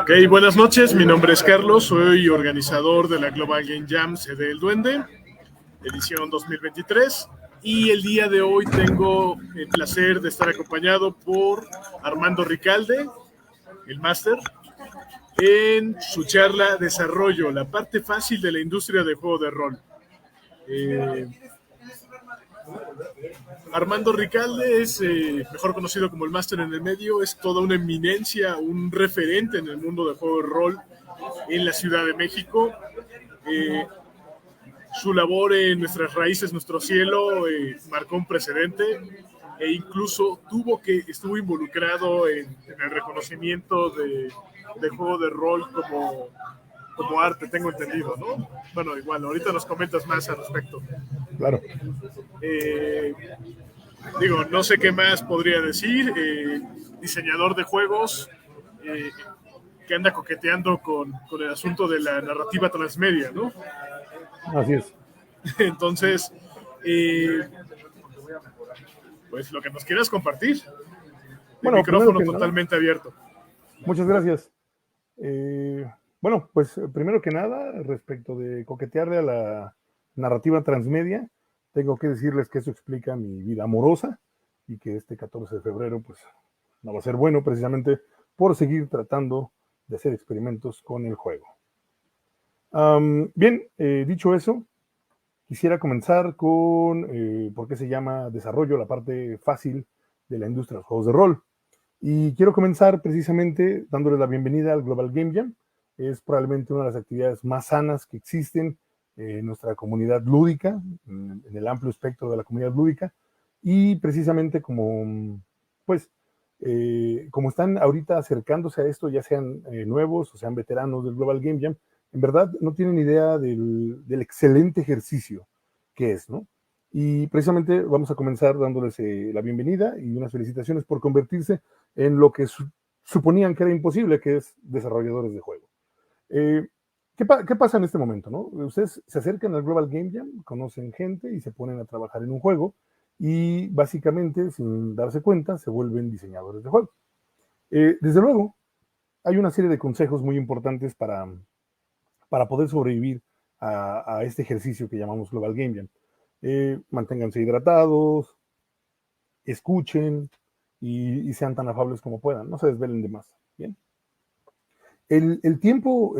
Ok, buenas noches, mi nombre es Carlos, soy organizador de la Global Game Jam Sede del Duende, edición 2023, y el día de hoy tengo el placer de estar acompañado por Armando Ricalde, el máster, en su charla Desarrollo, la parte fácil de la industria de juego de rol. Armando Ricalde es mejor conocido como el máster en el medio, es toda una eminencia, un referente en el mundo de juego de rol en la Ciudad de México. Su labor en Nuestras Raíces, Nuestro Cielo marcó un precedente e incluso estuvo involucrado en el reconocimiento de juego de rol como arte, tengo entendido, ¿no? Bueno, igual, ahorita nos comentas más al respecto. Claro. No sé qué más podría decir. Diseñador de juegos que anda coqueteando con el asunto de la narrativa transmedia, ¿no? Así es. Entonces, pues lo que nos quieras compartir. El micrófono totalmente abierto. Muchas gracias. Bueno, pues primero que nada, respecto de coquetearle a la narrativa transmedia, tengo que decirles que eso explica mi vida amorosa y que este 14 de febrero pues no va a ser bueno precisamente por seguir tratando de hacer experimentos con el juego. Bien, dicho eso, quisiera comenzar con por qué se llama desarrollo, la parte fácil de la industria de los juegos de rol. Y quiero comenzar precisamente dándoles la bienvenida al Global Game Jam. Es probablemente una de las actividades más sanas que existen en nuestra comunidad lúdica, en el amplio espectro de la comunidad lúdica. Y precisamente como están ahorita acercándose a esto, ya sean nuevos o sean veteranos del Global Game Jam, en verdad no tienen idea del excelente ejercicio que es, ¿no? Y precisamente vamos a comenzar dándoles la bienvenida y unas felicitaciones por convertirse en lo que suponían que era imposible, que es desarrolladores de juego. ¿Qué pasa en este momento, no? Ustedes se acercan al Global Game Jam, conocen gente y se ponen a trabajar en un juego y básicamente, sin darse cuenta, se vuelven diseñadores de juego. Desde luego, hay una serie de consejos muy importantes para poder sobrevivir a este ejercicio que llamamos Global Game Jam. Manténganse hidratados, escuchen y sean tan afables como puedan, no se desvelen de más. Bien. El tiempo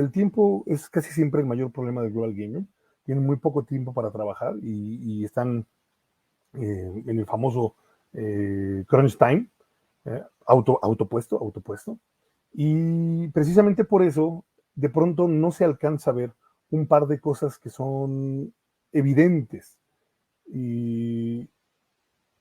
es casi siempre el mayor problema del Global Game Jam. Tienen muy poco tiempo para trabajar y están en el famoso crunch time, autopuesto. Y precisamente por eso, de pronto no se alcanza a ver un par de cosas que son evidentes. Y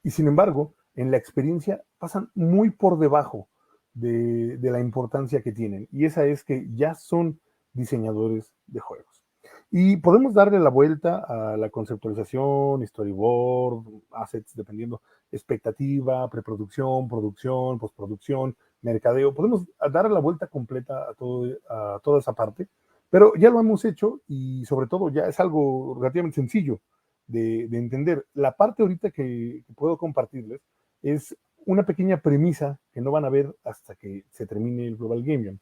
sin embargo, en la experiencia pasan muy por debajo de la importancia que tienen. Y esa es que ya son diseñadores de juegos. Y podemos darle la vuelta a la conceptualización, storyboard, assets, dependiendo, expectativa, preproducción, producción, postproducción, mercadeo. Podemos dar la vuelta completa a toda esa parte, pero ya lo hemos hecho y sobre todo ya es algo relativamente sencillo de entender. La parte ahorita que puedo compartirles es una pequeña premisa que no van a ver hasta que se termine el Global Game Jam.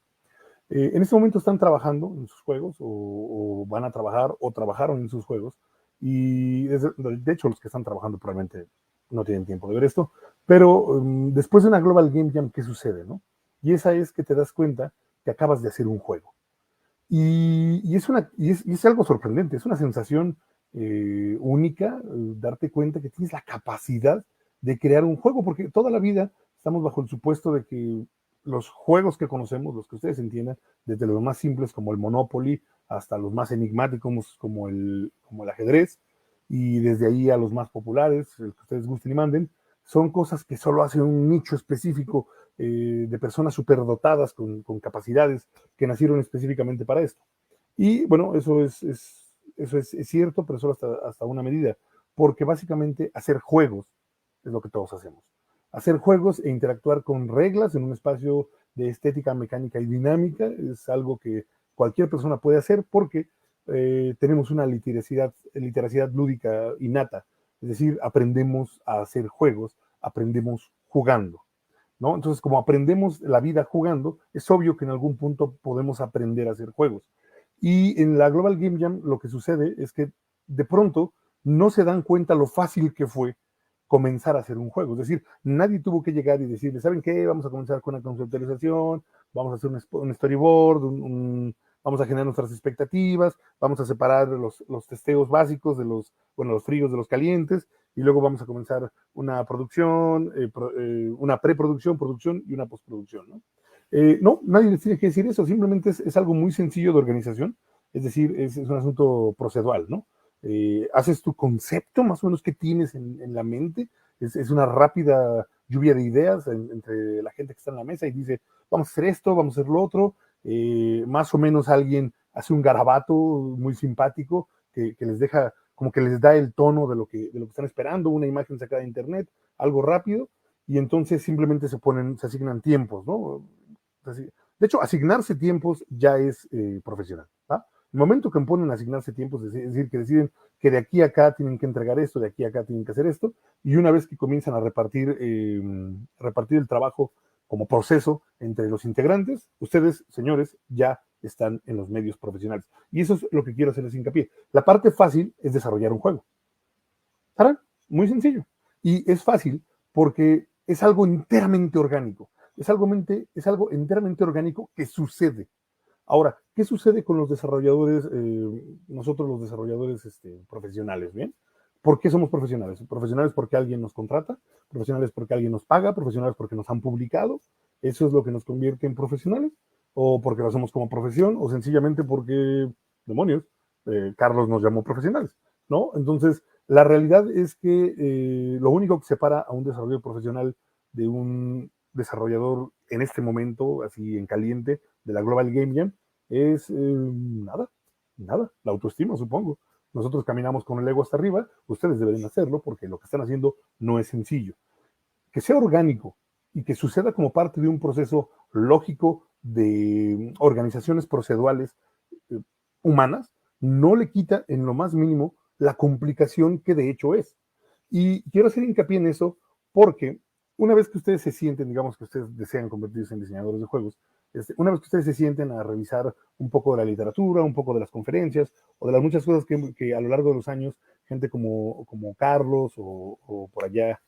En este momento están trabajando en sus juegos o van a trabajar o trabajaron en sus juegos y de hecho los que están trabajando probablemente no tienen tiempo de ver esto, pero después de una Global Game Jam, ¿qué sucede, no? Y esa es que te das cuenta que acabas de hacer un juego. Y es algo sorprendente, es una sensación única, darte cuenta que tienes la capacidad de crear un juego, porque toda la vida estamos bajo el supuesto de que los juegos que conocemos, los que ustedes entiendan, desde los más simples como el Monopoly hasta los más enigmáticos como el ajedrez, y desde ahí a los más populares, el que ustedes gusten y manden, son cosas que solo hace un nicho específico de personas superdotadas con capacidades que nacieron específicamente para esto. Y bueno, eso es cierto, pero solo hasta una medida, porque básicamente hacer juegos es lo que todos hacemos. Hacer juegos e interactuar con reglas en un espacio de estética, mecánica y dinámica es algo que cualquier persona puede hacer porque tenemos una literacidad lúdica innata Es decir, aprendemos a hacer juegos, aprendemos jugando, ¿no? Entonces, como aprendemos la vida jugando, es obvio que en algún punto podemos aprender a hacer juegos. Y en la Global Game Jam lo que sucede es que de pronto no se dan cuenta lo fácil que fue comenzar a hacer un juego. Es decir, nadie tuvo que llegar y decirle, ¿saben qué? Vamos a comenzar con una conceptualización, vamos a hacer un storyboard, vamos a generar nuestras expectativas, vamos a separar los testeos básicos de los fríos de los calientes, y luego vamos a comenzar una producción, una preproducción, producción y una postproducción, ¿no? No, nadie les tiene que decir eso, simplemente es algo muy sencillo de organización, es decir, es un asunto procedural, ¿no? Haces tu concepto, más o menos, que tienes en la mente, es una rápida lluvia de ideas entre la gente que está en la mesa y dice, vamos a hacer esto, vamos a hacer lo otro, más o menos alguien hace un garabato muy simpático que les deja, como que les da el tono de lo que están esperando, una imagen sacada de internet, algo rápido, y entonces simplemente se asignan tiempos, ¿no? De hecho, asignarse tiempos ya es profesional, ¿va? El momento que ponen a asignarse tiempos, es decir, que deciden que de aquí a acá tienen que entregar esto, de aquí a acá tienen que hacer esto, y una vez que comienzan a repartir el trabajo como proceso entre los integrantes, ustedes, señores, ya están en los medios profesionales. Y eso es lo que quiero hacerles hincapié. La parte fácil es desarrollar un juego. ¿Saben? Muy sencillo. Y es fácil porque es algo enteramente orgánico. Es algo enteramente orgánico que sucede. Ahora, ¿qué sucede con los desarrolladores, nosotros los desarrolladores profesionales? ¿Bien? ¿Por qué somos profesionales? Profesionales porque alguien nos contrata, profesionales porque alguien nos paga, profesionales porque nos han publicado. ¿Eso es lo que nos convierte en profesionales? ¿O porque lo hacemos como profesión? ¿O sencillamente porque, demonios, Carlos nos llamó profesionales? ¿No? Entonces, la realidad es que lo único que separa a un desarrollador profesional de un desarrollador en este momento, así en caliente, de la Global Game Jam, es nada, la autoestima, supongo. Nosotros caminamos con el ego hasta arriba, ustedes deben hacerlo porque lo que están haciendo no es sencillo. Que sea orgánico y que suceda como parte de un proceso lógico de organizaciones procedurales humanas, no le quita en lo más mínimo la complicación que de hecho es. Y quiero hacer hincapié en eso porque una vez que ustedes se sienten, digamos que ustedes desean convertirse en diseñadores de juegos, una vez que ustedes se sienten a revisar un poco de la literatura, un poco de las conferencias o de las muchas cosas que a lo largo de los años gente como Carlos o por allá,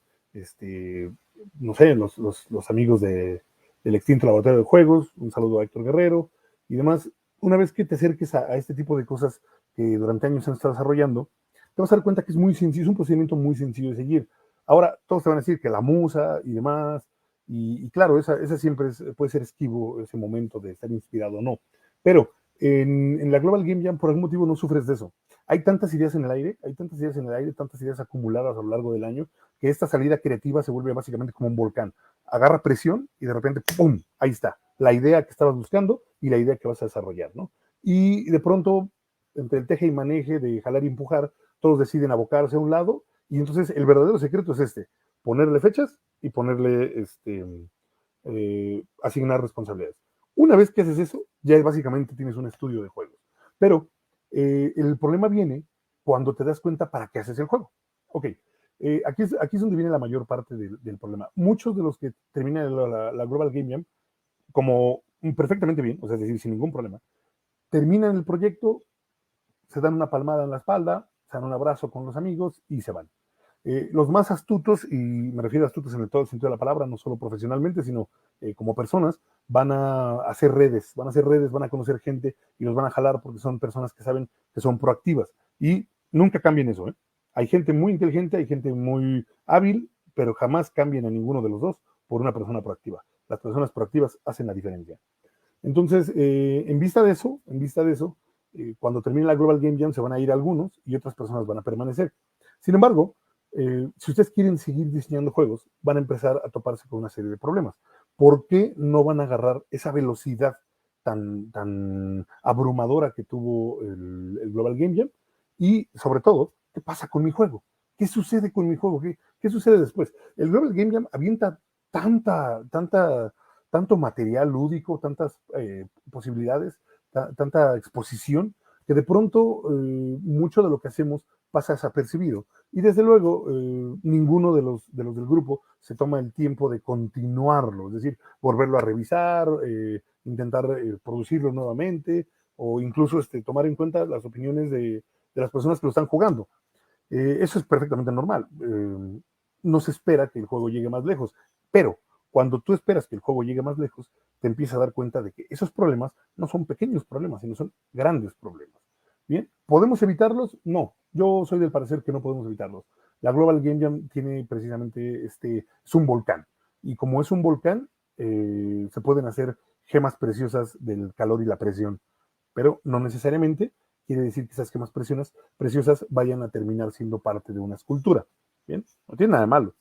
no sé, los amigos del extinto laboratorio de juegos, un saludo a Héctor Guerrero y demás, una vez que te acerques a este tipo de cosas que durante años se han estado desarrollando, te vas a dar cuenta que es muy sencillo, es un procedimiento muy sencillo de seguir. Ahora, todos te van a decir que la musa y demás, y claro, esa siempre puede ser esquivo ese momento de estar inspirado o no. Pero en la Global Game Jam, por algún motivo, no sufres de eso. Hay tantas ideas en el aire, tantas ideas acumuladas a lo largo del año, que esta salida creativa se vuelve básicamente como un volcán. Agarra presión y de repente, ¡pum!, ahí está. La idea que estabas buscando y la idea que vas a desarrollar, ¿no? Y de pronto, entre el teje y maneje de jalar y empujar, todos deciden abocarse a un lado, y entonces el verdadero secreto es ponerle fechas y ponerle, asignar responsabilidades. Una vez que haces eso, ya básicamente tienes un estudio de juegos. Pero el problema viene cuando te das cuenta para qué haces el juego. Ok, aquí es donde viene la mayor parte del problema. Muchos de los que terminan la Global Game Jam, como perfectamente bien, o sea, es decir, sin ningún problema, terminan el proyecto, se dan una palmada en la espalda, se dan un abrazo con los amigos y se van. Los más astutos, y me refiero a astutos en todo el sentido de la palabra, no solo profesionalmente, sino como personas, van a hacer redes, van a conocer gente y los van a jalar porque son personas que saben que son proactivas. Y nunca cambien eso, ¿eh? Hay gente muy inteligente, hay gente muy hábil, pero jamás cambien a ninguno de los dos por una persona proactiva. Las personas proactivas hacen la diferencia. Entonces, en vista de eso, cuando termine la Global Game Jam se van a ir algunos y otras personas van a permanecer. Sin embargo, si ustedes quieren seguir diseñando juegos, van a empezar a toparse con una serie de problemas. ¿Por qué no van a agarrar esa velocidad tan abrumadora que tuvo el Global Game Jam? Y sobre todo, ¿qué pasa con mi juego? ¿Qué sucede con mi juego? ¿Qué sucede después? El Global Game Jam avienta tanto material lúdico, tantas posibilidades, tanta exposición, que de pronto mucho de lo que hacemos pasa desapercibido. Y desde luego, ninguno de los del grupo se toma el tiempo de continuarlo, es decir, volverlo a revisar, intentar producirlo nuevamente, o incluso tomar en cuenta las opiniones de las personas que lo están jugando. Eso es perfectamente normal. No se espera que el juego llegue más lejos, pero cuando tú esperas que el juego llegue más lejos, te empiezas a dar cuenta de que esos problemas no son pequeños problemas, sino son grandes problemas. Bien, ¿podemos evitarlos? No, yo soy del parecer que no podemos evitarlos. La Global Game Jam tiene precisamente es un volcán, y como es un volcán, se pueden hacer gemas preciosas del calor y la presión, pero no necesariamente quiere decir que esas gemas preciosas vayan a terminar siendo parte de una escultura. Bien, no tiene nada de malo.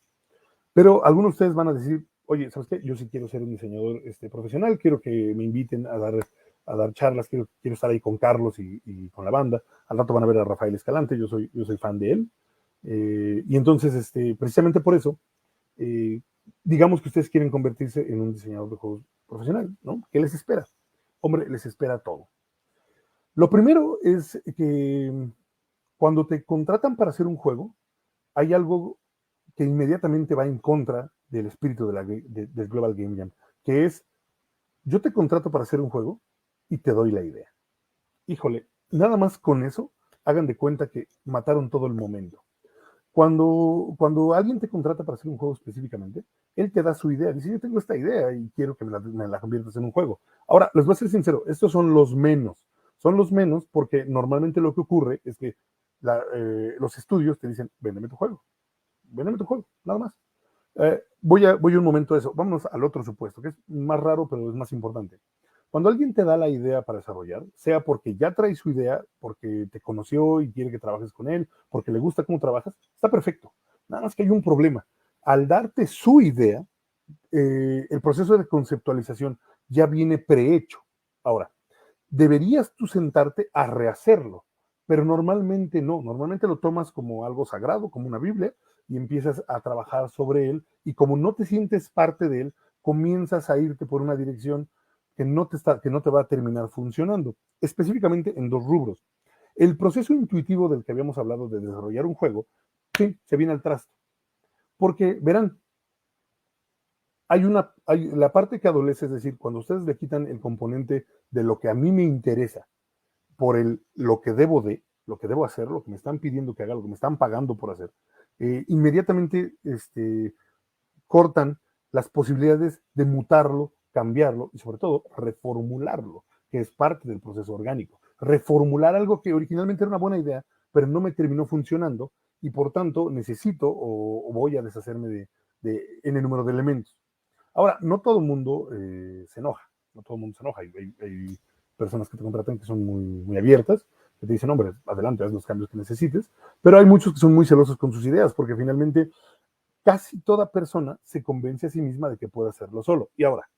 Pero algunos de ustedes van a decir, oye, ¿sabes qué? Yo sí quiero ser un diseñador profesional, quiero que me inviten a dar charlas, quiero estar ahí con Carlos y con la banda. Al rato van a ver a Rafael Escalante, yo soy fan de él. Y entonces, precisamente por eso, digamos que ustedes quieren convertirse en un diseñador de juegos profesional, ¿no? ¿Qué les espera? Hombre, les espera todo. Lo primero es que cuando te contratan para hacer un juego, hay algo que inmediatamente va en contra del espíritu del Global Game Jam, que es, yo te contrato para hacer un juego y te doy la idea. Híjole, nada más con eso, hagan de cuenta que mataron todo el momento. Cuando alguien te contrata para hacer un juego específicamente, él te da su idea, dice, yo tengo esta idea y quiero que me la conviertas en un juego. Ahora, les voy a ser sincero, estos son los menos. Son los menos porque normalmente lo que ocurre es que los estudios te dicen, véndeme tu juego, nada más. Voy un momento a eso. Vámonos al otro supuesto, que es más raro, pero es más importante. Cuando alguien te da la idea para desarrollar, sea porque ya trae su idea, porque te conoció y quiere que trabajes con él, porque le gusta cómo trabajas, está perfecto. Nada más que hay un problema. Al darte su idea, el proceso de conceptualización ya viene prehecho. Ahora, deberías tú sentarte a rehacerlo, pero normalmente no. Normalmente lo tomas como algo sagrado, como una Biblia, y empiezas a trabajar sobre él, y como no te sientes parte de él, comienzas a irte por una dirección que no te va a terminar funcionando, específicamente en dos rubros. El proceso intuitivo del que habíamos hablado de desarrollar un juego, sí, se viene al traste. Porque, verán, hay la parte que adolece, es decir, cuando ustedes le quitan el componente de lo que a mí me interesa por lo que debo hacer, lo que me están pidiendo que haga, lo que me están pagando por hacer, inmediatamente cortan las posibilidades de mutarlo, cambiarlo y sobre todo reformularlo, que es parte del proceso orgánico. Reformular algo que originalmente era una buena idea, pero no me terminó funcionando y por tanto necesito o voy a deshacerme de n número de elementos. Ahora, no todo el mundo se enoja, Hay personas que te contratan que son muy, muy abiertas, que te dicen, hombre, adelante, haz los cambios que necesites, pero hay muchos que son muy celosos con sus ideas, porque finalmente casi toda persona se convence a sí misma de que puede hacerlo solo. Y ahora,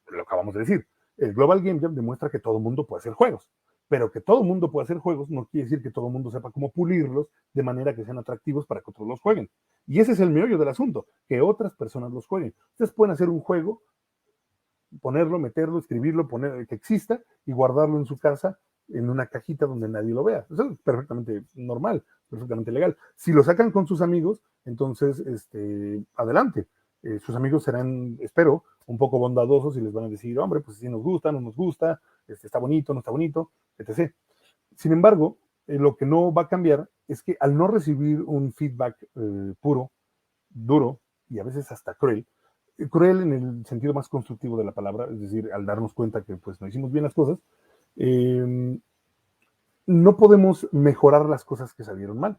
lo acabamos de decir, el Global Game Jam demuestra que todo el mundo puede hacer juegos, pero que todo el mundo puede hacer juegos no quiere decir que todo el mundo sepa cómo pulirlos de manera que sean atractivos para que otros los jueguen. Y ese es el meollo del asunto, que otras personas los jueguen. Ustedes pueden hacer un juego, ponerlo, meterlo, escribirlo, que exista y guardarlo en su casa en una cajita donde nadie lo vea. Eso es perfectamente normal, perfectamente legal. Si lo sacan con sus amigos, entonces, adelante. Sus amigos serán, espero, un poco bondadosos y les van a decir, hombre, pues si nos gusta, no nos gusta, está bonito, no está bonito, etc. Sin embargo, lo que no va a cambiar es que al no recibir un feedback puro, duro y a veces hasta cruel en el sentido más constructivo de la palabra, es decir, al darnos cuenta que pues no hicimos bien las cosas, no podemos mejorar las cosas que salieron mal.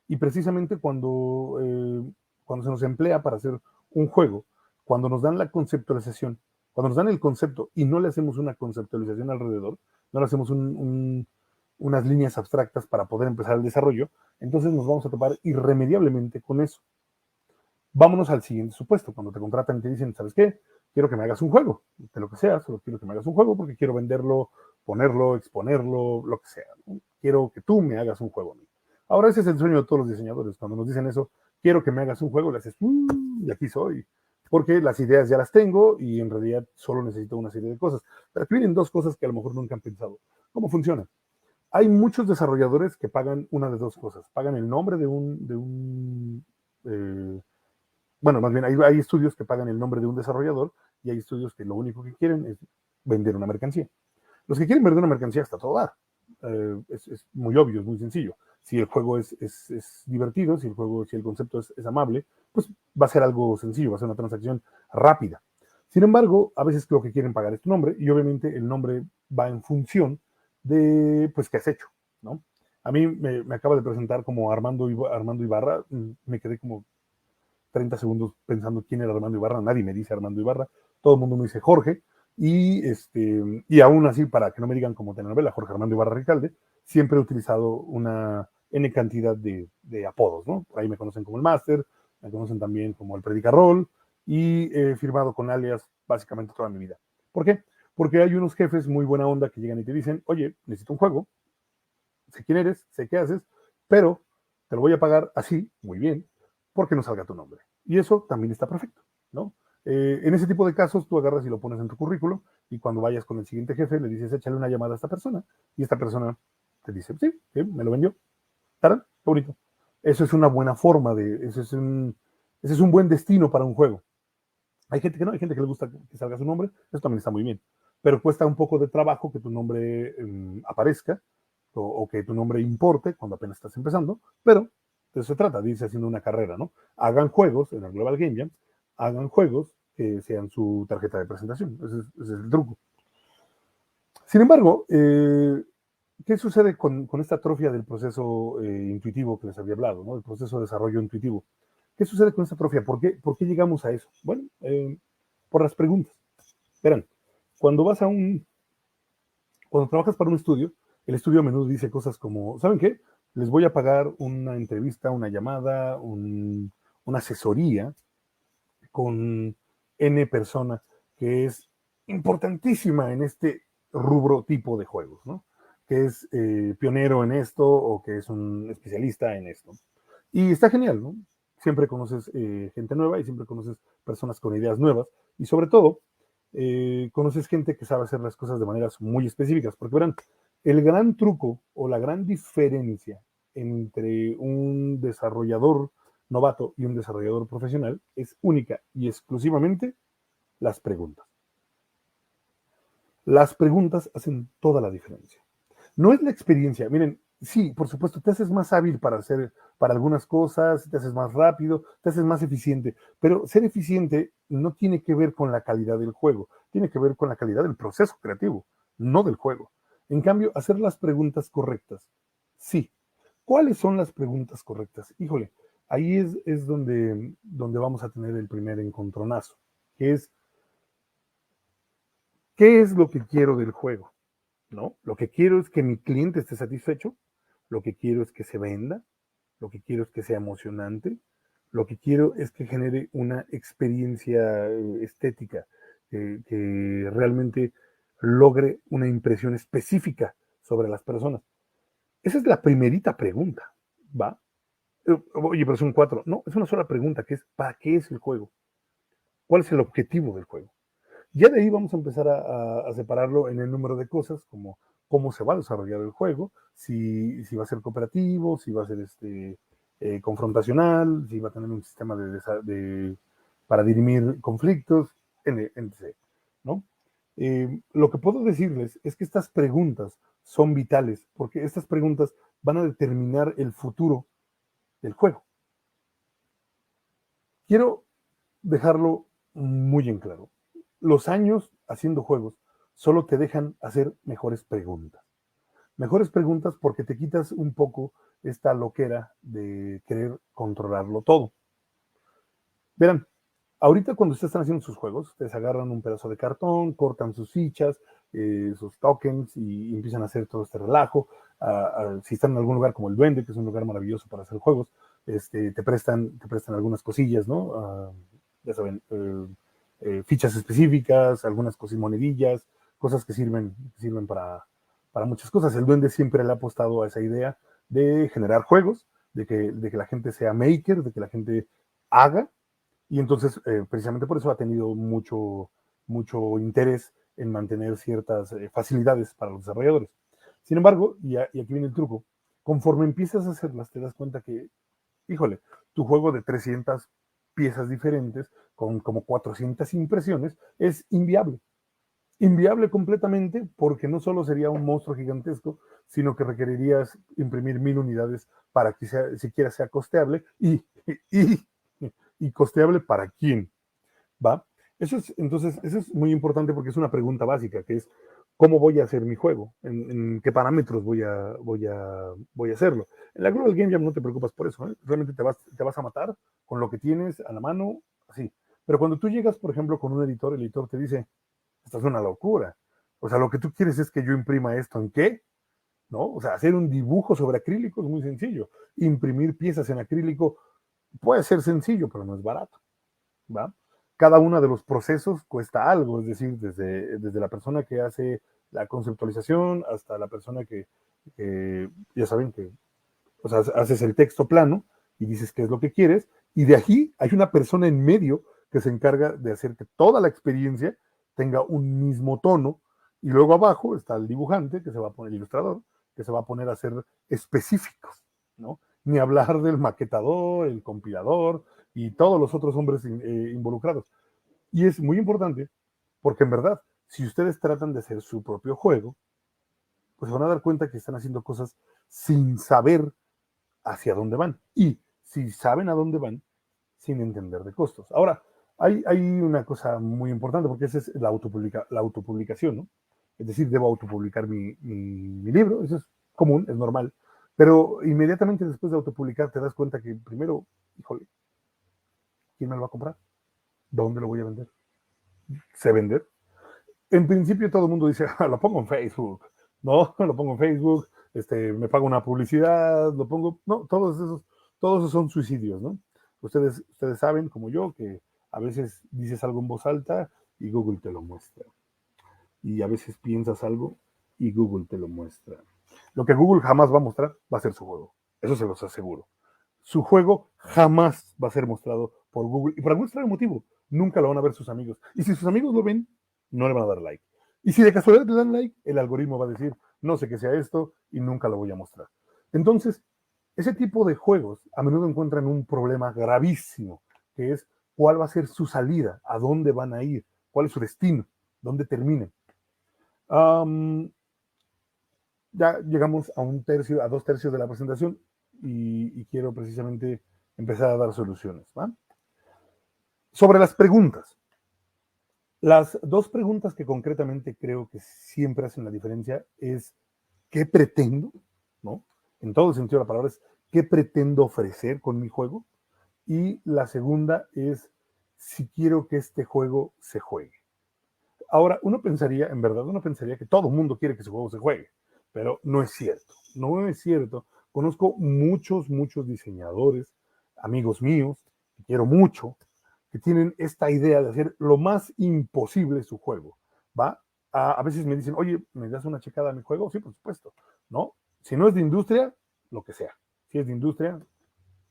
Y precisamente cuando se nos emplea para hacer un juego, cuando nos dan la conceptualización, cuando nos dan el concepto y no le hacemos una conceptualización alrededor, no le hacemos unas líneas abstractas para poder empezar el desarrollo, entonces nos vamos a topar irremediablemente con eso. Vámonos al siguiente supuesto, cuando te contratan y te dicen, ¿sabes qué? Quiero que me hagas un juego, de lo que sea, solo quiero que me hagas un juego porque quiero venderlo, ponerlo, exponerlo, lo que sea, ¿no? Quiero que tú me hagas un juego a mí. Ahora ese es el sueño de todos los diseñadores, cuando nos dicen eso, quiero que me hagas un juego, le haces, y aquí soy, porque las ideas ya las tengo y en realidad solo necesito una serie de cosas. Pero aquí vienen dos cosas que a lo mejor nunca han pensado. ¿Cómo funciona? Hay muchos desarrolladores que pagan una de dos cosas. Pagan el nombre bueno, más bien hay estudios que pagan el nombre de un desarrollador y hay estudios que lo único que quieren es vender una mercancía. Los que quieren vender una mercancía está todo dar. Es muy obvio, es muy sencillo. Si el juego es divertido, si el concepto es amable, pues va a ser algo sencillo, va a ser una transacción rápida. Sin embargo, a veces lo que quieren pagar es tu nombre y obviamente el nombre va en función de, pues, qué has hecho, ¿no? A mí me acaba de presentar como Armando Ibarra, me quedé como 30 segundos pensando quién era Armando Ibarra, nadie me dice Armando Ibarra, todo el mundo me dice Jorge, y aún así, para que no me digan como telenovela, Jorge Armando Ibarra Recalde, siempre he utilizado una N cantidad de apodos, ¿no? Por ahí me conocen como el Máster, me conocen también como el Predicarol, y he firmado con alias básicamente toda mi vida. ¿Por qué? Porque hay unos jefes muy buena onda que llegan y te dicen, oye, necesito un juego, sé quién eres, sé qué haces, pero te lo voy a pagar así, muy bien, porque no salga tu nombre. Y eso también está perfecto, ¿no? En ese tipo de casos, tú agarras y lo pones en tu currículo y cuando vayas con el siguiente jefe le dices, échale una llamada a esta persona y esta persona te dice, sí, sí me lo vendió. ¿Tarán? Qué bonito. Eso es una buena forma ese es un buen destino para un juego. Hay gente que no, hay gente que le gusta que salga su nombre, eso también está muy bien. Pero cuesta un poco de trabajo que tu nombre aparezca o que tu nombre importe cuando apenas estás empezando, pero de eso se trata, de irse haciendo una carrera, ¿no? Hagan juegos en el Global Game Jam, hagan juegos que sean su tarjeta de presentación. Ese es el truco. Sin embargo, ¿qué sucede con esta atrofia del proceso intuitivo que les había hablado, ¿no? El proceso de desarrollo intuitivo. ¿Qué sucede con esta atrofia? ¿Por qué llegamos a eso? Bueno, por las preguntas. Verán, cuando cuando trabajas para un estudio, el estudio a menudo dice cosas como, ¿saben qué? Les voy a pagar una entrevista, una llamada, una asesoría con N persona que es importantísima en este rubro tipo de juegos, ¿no? Que es pionero en esto o que es un especialista en esto. Y está genial, ¿no? Siempre conoces gente nueva y siempre conoces personas con ideas nuevas y sobre todo conoces gente que sabe hacer las cosas de maneras muy específicas, porque verán, el gran truco o la gran diferencia entre un desarrollador novato y un desarrollador profesional es única y exclusivamente las preguntas. Las preguntas hacen toda la diferencia. No es la experiencia, miren, sí, por supuesto, te haces más hábil para algunas cosas, te haces más rápido, te haces más eficiente, pero ser eficiente no tiene que ver con la calidad del juego, tiene que ver con la calidad del proceso creativo, no del juego. En cambio, hacer las preguntas correctas, sí. ¿Cuáles son las preguntas correctas? Híjole, ahí es donde vamos a tener el primer encontronazo, que es, ¿qué es lo que quiero del juego? ¿No? Lo que quiero es que mi cliente esté satisfecho, lo que quiero es que se venda, lo que quiero es que sea emocionante, lo que quiero es que genere una experiencia estética, que realmente logre una impresión específica sobre las personas. Esa es la primerita pregunta, ¿va? Oye, pero son cuatro. No, es una sola pregunta, que es, ¿para qué es el juego? ¿Cuál es el objetivo del juego? Ya de ahí vamos a empezar a separarlo en el número de cosas, como cómo se va a desarrollar el juego, si va a ser cooperativo, si va a ser confrontacional, si va a tener un sistema para dirimir conflictos, etc. ¿No? Lo que puedo decirles es que estas preguntas son vitales, porque estas preguntas van a determinar el futuro del juego. Quiero dejarlo muy en claro. Los años haciendo juegos solo te dejan hacer mejores preguntas. Mejores preguntas porque te quitas un poco esta loquera de querer controlarlo todo. Verán, ahorita cuando ustedes están haciendo sus juegos, ustedes agarran un pedazo de cartón, cortan sus fichas, sus tokens y empiezan a hacer todo este relajo. Si están en algún lugar como el Duende, que es un lugar maravilloso para hacer juegos, te prestan algunas cosillas, ¿no? Ya saben, fichas específicas, algunas monedillas, cosas que sirven para muchas cosas. El Duende siempre le ha apostado a esa idea de generar juegos, de que la gente sea maker, de que la gente haga, y entonces precisamente por eso ha tenido mucho interés en mantener ciertas facilidades para los desarrolladores. Sin embargo, y aquí viene el truco, conforme empiezas a hacerlas, te das cuenta que, híjole, tu juego de 300 piezas diferentes, con como 400 impresiones, es inviable. Inviable completamente, porque no solo sería un monstruo gigantesco, sino que requerirías imprimir 1000 unidades para que siquiera sea costeable y costeable para quién, ¿va? Entonces, eso es muy importante porque es una pregunta básica, que es, ¿cómo voy a hacer mi juego? ¿En qué parámetros voy a hacerlo? En la Global Game Jam no te preocupas por eso, ¿eh? Realmente te vas a matar con lo que tienes a la mano, así. Pero cuando tú llegas, por ejemplo, con un editor, el editor te dice, esto es una locura. O sea, lo que tú quieres es que yo imprima esto en qué, ¿no? O sea, hacer un dibujo sobre acrílico es muy sencillo. Imprimir piezas en acrílico puede ser sencillo, pero no es barato, ¿va? Cada uno de los procesos cuesta algo, es decir, desde la persona que hace la conceptualización hasta la persona que ya saben que, o sea, haces el texto plano y dices qué es lo que quieres, y de aquí hay una persona en medio que se encarga de hacer que toda la experiencia tenga un mismo tono, y luego abajo está el dibujante, que se va a poner, el ilustrador, que se va a poner a hacer específicos, ¿no? Ni hablar del maquetador, el compilador y todos los otros hombres involucrados. Y es muy importante porque en verdad, si ustedes tratan de hacer su propio juego, pues se van a dar cuenta que están haciendo cosas sin saber hacia dónde van. Y si saben a dónde van, sin entender de costos. Ahora, hay una cosa muy importante, porque esa es la autopublicación, ¿no? Es decir, debo autopublicar mi libro, eso es común, es normal. Pero inmediatamente después de autopublicar te das cuenta que primero, híjole, ¿quién me lo va a comprar? ¿Dónde lo voy a vender? ¿Sé vender? En principio todo el mundo dice, lo pongo en Facebook, ¿no? Lo pongo en Facebook, me pago una publicidad, lo pongo, no, todos esos son suicidios, ¿no? Ustedes saben, como yo, que a veces dices algo en voz alta y Google te lo muestra. Y a veces piensas algo y Google te lo muestra. Lo que Google jamás va a mostrar va a ser su juego. Eso se los aseguro. Su juego jamás va a ser mostrado por Google. Y por algún extraño motivo, nunca lo van a ver sus amigos. Y si sus amigos lo ven, no le van a dar like. Y si de casualidad le dan like, el algoritmo va a decir, no sé qué sea esto y nunca lo voy a mostrar. Entonces, ese tipo de juegos a menudo encuentran un problema gravísimo, que es cuál va a ser su salida, a dónde van a ir, cuál es su destino, dónde terminan. Ya llegamos a a 2/3 de la presentación y quiero precisamente empezar a dar soluciones, ¿va? Sobre las preguntas. Las dos preguntas que concretamente creo que siempre hacen la diferencia es ¿qué pretendo? ¿No? En todo el sentido de la palabra es ¿qué pretendo ofrecer con mi juego? Y la segunda es si quiero que este juego se juegue. Ahora, en verdad, uno pensaría que todo el mundo quiere que su juego se juegue, pero no es cierto, no es cierto. Conozco muchos diseñadores, amigos míos, que quiero mucho, que tienen esta idea de hacer lo más imposible su juego, ¿va? A veces me dicen, oye, ¿me das una checada a mi juego? Sí, por supuesto, ¿no? Si no es de industria, lo que sea. Si es de industria,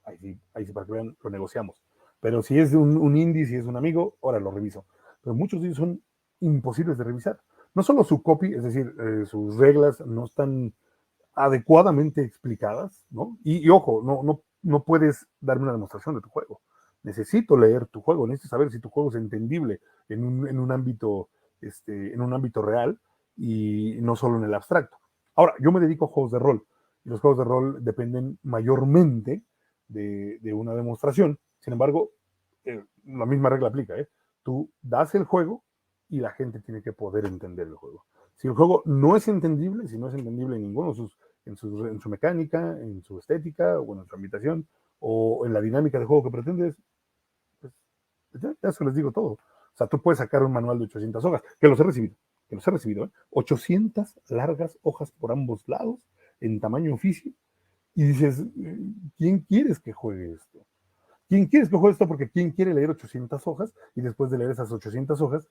ahí sí para que vean, lo negociamos. Pero si es de un indie, si es un amigo, ahora lo reviso. Pero muchos de ellos son imposibles de revisar. No solo su copy, es decir, sus reglas no están adecuadamente explicadas, ¿no? Y ojo, no puedes darme una demostración de tu juego. Necesito leer tu juego, necesito saber si tu juego es entendible en un ámbito, en un ámbito real y no solo en el abstracto. Ahora, yo me dedico a juegos de rol y los juegos de rol dependen mayormente de una demostración. Sin embargo, la misma regla aplica, ¿eh? Tú das el juego y la gente tiene que poder entender el juego. Si el juego no es entendible, si no es entendible en ninguno de en su mecánica, en su estética, o en su ambientación, o en la dinámica de juego que pretendes, pues ya se les digo todo. O sea, tú puedes sacar un manual de 800 hojas, que los he recibido, ¿eh? 800 largas hojas por ambos lados, en tamaño oficio, y dices, ¿quién quieres que juegue esto? ¿Quién quieres que juegue esto? Porque ¿quién quiere leer 800 hojas? Y después de leer esas 800 hojas,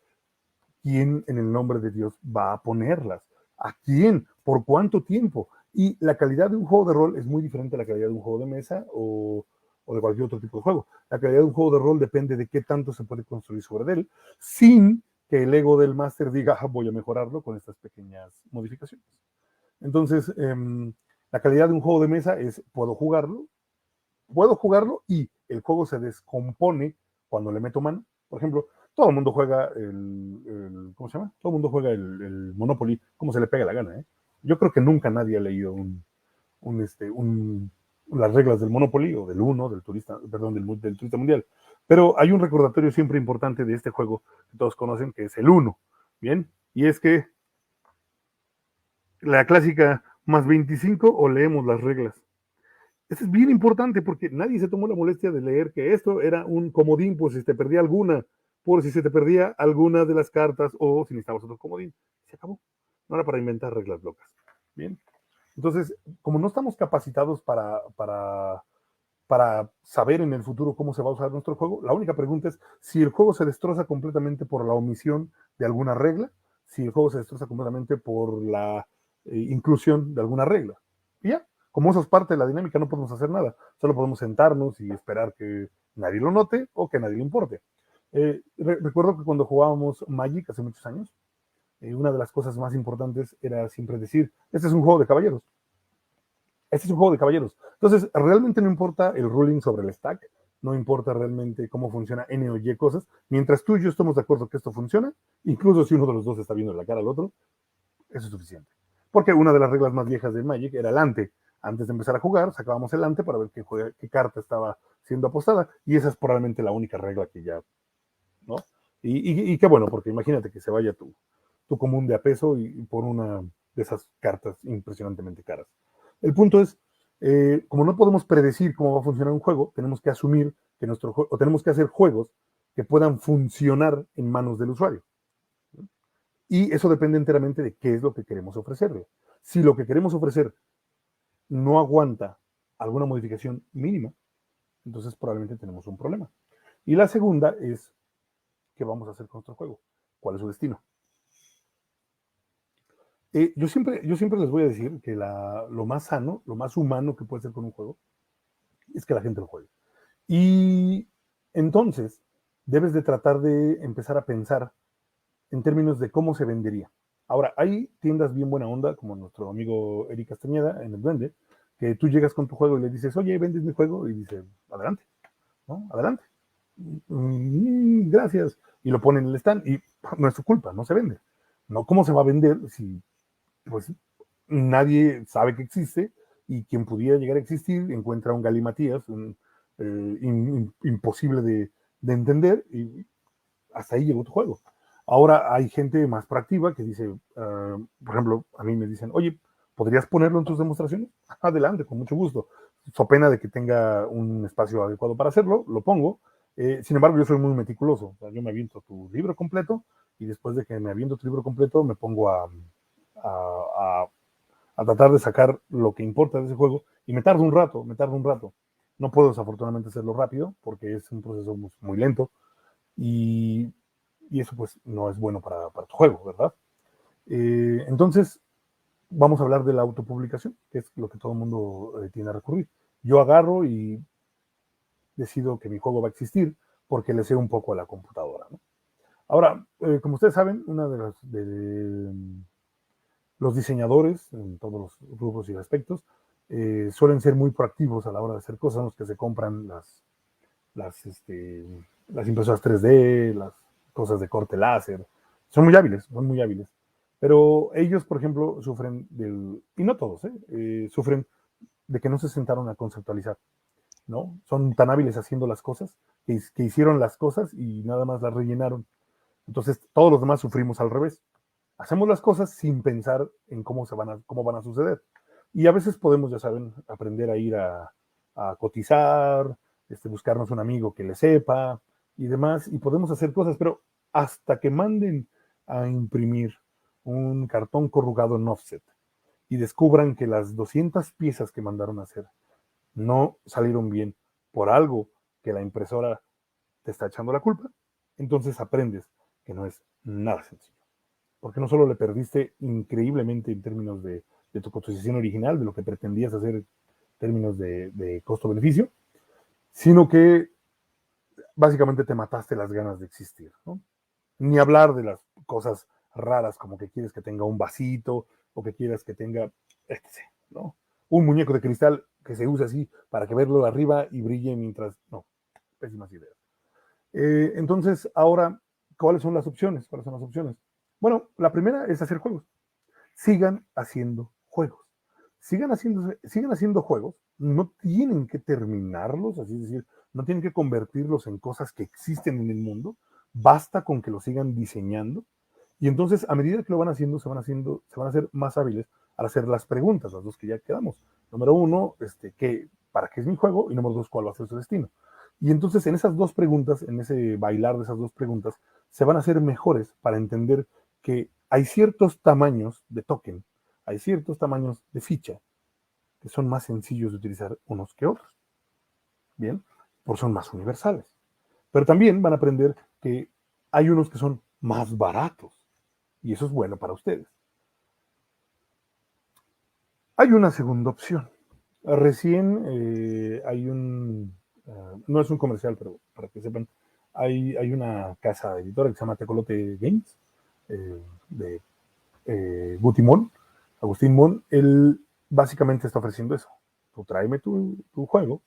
¿quién en el nombre de Dios va a ponerlas? ¿A quién? ¿Por cuánto tiempo? Y la calidad de un juego de rol es muy diferente a la calidad de un juego de mesa o de cualquier otro tipo de juego. La calidad de un juego de rol depende de qué tanto se puede construir sobre él, sin que el ego del máster diga, voy a mejorarlo con estas pequeñas modificaciones. Entonces, la calidad de un juego de mesa es, puedo jugarlo y el juego se descompone cuando le meto mano. Por ejemplo, todo el mundo juega ¿cómo se llama? Todo el mundo juega el Monopoly como se le pega la gana, ¿eh? Yo creo que nunca nadie ha leído las reglas del Monopoly o del Uno, del turista, perdón, del turista mundial. Pero hay un recordatorio siempre importante de este juego que todos conocen, que es el Uno, ¿bien? Y es que la clásica más 25 o leemos las reglas. Eso es bien importante porque nadie se tomó la molestia de leer que esto era un comodín por si te perdía alguna, por si se te perdía alguna de las cartas o si necesitabas otro comodín. Se acabó. No era para inventar reglas locas. Bien. Entonces, como no estamos capacitados para saber en el futuro cómo se va a usar nuestro juego, la única pregunta es si el juego se destroza completamente por la omisión de alguna regla, si el juego se destroza completamente por la inclusión de alguna regla. Y ya, como eso es parte de la dinámica, no podemos hacer nada. Solo podemos sentarnos y esperar que nadie lo note o que nadie le importe. Recuerdo que cuando jugábamos Magic hace muchos años, una de las cosas más importantes era siempre decir, este es un juego de caballeros. Este es un juego de caballeros. Entonces, realmente no importa el ruling sobre el stack, no importa realmente cómo funciona N o Y cosas, mientras tú y yo estamos de acuerdo que esto funciona, incluso si uno de los dos está viendo la cara al otro, eso es suficiente. Porque una de las reglas más viejas de Magic era el ante. Antes de empezar a jugar, sacábamos el ante para ver qué carta estaba siendo apostada, y esa es probablemente la única regla que ya, ¿no? Y qué bueno, porque imagínate que se vaya tu común de a peso y por una de esas cartas impresionantemente caras. El punto es, como no podemos predecir cómo va a funcionar un juego, tenemos que asumir que o tenemos que hacer juegos que puedan funcionar en manos del usuario. Y eso depende enteramente de qué es lo que queremos ofrecerle. Si lo que queremos ofrecer no aguanta alguna modificación mínima, entonces probablemente tenemos un problema. Y la segunda es, ¿qué vamos a hacer con nuestro juego? ¿Cuál es su destino? Yo siempre les voy a decir que lo más sano, lo más humano que puede ser con un juego es que la gente lo juegue. Y entonces debes de tratar de empezar a pensar en términos de cómo se vendería. Ahora, hay tiendas bien buena onda, como nuestro amigo Eric Castañeda en el Duende, que tú llegas con tu juego y le dices, oye, ¿vendes mi juego? Y dice, adelante, ¿no? Adelante. Gracias. Y lo pone en el stand y no es su culpa, no se vende. No, ¿cómo se va a vender si pues nadie sabe que existe y quien pudiera llegar a existir encuentra un galimatías imposible de entender y hasta ahí llegó tu juego. Ahora hay gente más proactiva que dice, por ejemplo, a mí me dicen, oye, ¿podrías ponerlo en tus demostraciones? Adelante, con mucho gusto. So pena de que tenga un espacio adecuado para hacerlo, lo pongo. Sin embargo, yo soy muy meticuloso. O sea, yo me aviento tu libro completo y después de que me aviento tu libro completo me pongo a tratar de sacar lo que importa de ese juego y me tardo un rato. No puedo desafortunadamente hacerlo rápido porque es un proceso muy lento y eso pues no es bueno para tu juego, ¿verdad? Entonces, vamos a hablar de la autopublicación, que es lo que todo el mundo tiene a recurrir. Yo agarro y decido que mi juego va a existir porque le sé un poco a la computadora, ¿no? Ahora, como ustedes saben, una de los diseñadores en todos los rubros y aspectos suelen ser muy proactivos a la hora de hacer cosas, los que se compran las impresoras 3D, las cosas de corte láser, son muy hábiles. Pero ellos, por ejemplo, sufren y no todos, sufren de que no se sentaron a conceptualizar, ¿no? Son tan hábiles haciendo las cosas, que hicieron las cosas y nada más las rellenaron. Entonces, todos los demás sufrimos al revés. Hacemos las cosas sin pensar en cómo van a suceder. Y a veces podemos, ya saben, aprender a ir a cotizar, buscarnos un amigo que le sepa y demás, y podemos hacer cosas, pero hasta que manden a imprimir un cartón corrugado en offset y descubran que las 200 piezas que mandaron a hacer no salieron bien por algo que la impresora te está echando la culpa, entonces aprendes que no es nada sencillo. Porque no solo le perdiste increíblemente en términos de tu cotización original, de lo que pretendías hacer en términos de costo-beneficio, sino que básicamente te mataste las ganas de existir, ¿no? Ni hablar de las cosas raras como que quieres que tenga un vasito o que quieras que tenga ¿no? Un muñeco de cristal que se usa así para que verlo arriba y brille mientras, no, pésimas ideas. Entonces, ahora, ¿cuáles son las opciones? ¿Cuáles son las opciones? Bueno, la primera es hacer juegos. Sigan haciendo juegos. Sigan haciendo juegos. No tienen que terminarlos, así es decir, no tienen que convertirlos en cosas que existen en el mundo. Basta con que los sigan diseñando. Y entonces, a medida que lo van haciendo, se van a hacer más hábiles al hacer las preguntas, las dos que ya quedamos. Número uno, ¿para qué es mi juego? Y número dos, ¿cuál va a ser su destino? Y entonces en esas dos preguntas, en ese bailar de esas dos preguntas, se van a hacer mejores para entender que hay ciertos tamaños de token, hay ciertos tamaños de ficha que son más sencillos de utilizar unos que otros. Bien, porque son más universales. Pero también van a aprender que hay unos que son más baratos y eso es bueno para ustedes. Hay una segunda opción. Recién hay no es un comercial, pero para que sepan, hay una casa editora que se llama Tecolote Games, de Guti Mon, Agustín Mon. Él básicamente está ofreciendo eso. Tú tráeme tu juego